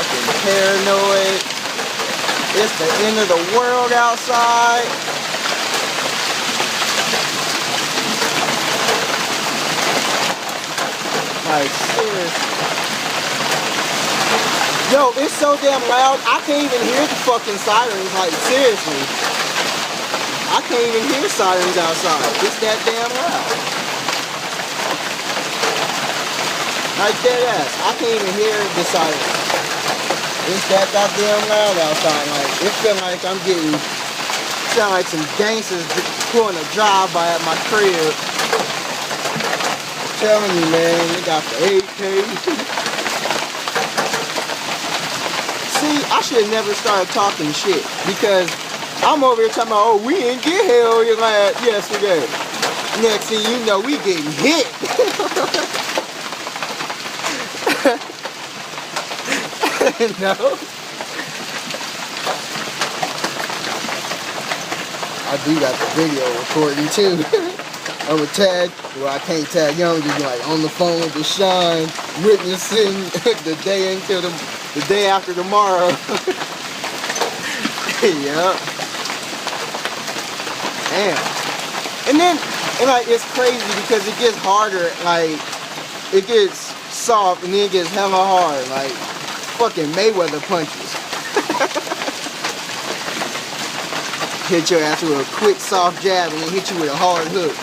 fucking paranoid. It's the end of the world outside. Like, seriously. Yo, it's so damn loud, I can't even hear the fucking sirens. Like, seriously. I can't even hear sirens outside. It's that damn loud. Like, dead ass. I can't even hear the sirens. It's that goddamn loud outside. Like, it feel like I'm getting, sound like some gangsters pulling a drive-by at my crib. I'm telling you, man, they got the AK. See, I should have never started talking shit because I'm over here talking about, oh, we didn't get hell yesterday. Next thing you know, we getting hit. No. I do got the video recording too. I'm a tag, well I can't tag young, just like on the phone with Deshaun, witnessing the day until the day after tomorrow. Yup. Damn. And like it's crazy because it gets harder, like it gets soft and then it gets hella hard, like fucking Mayweather punches. Hit your ass with a quick soft jab and then hit you with a hard hook.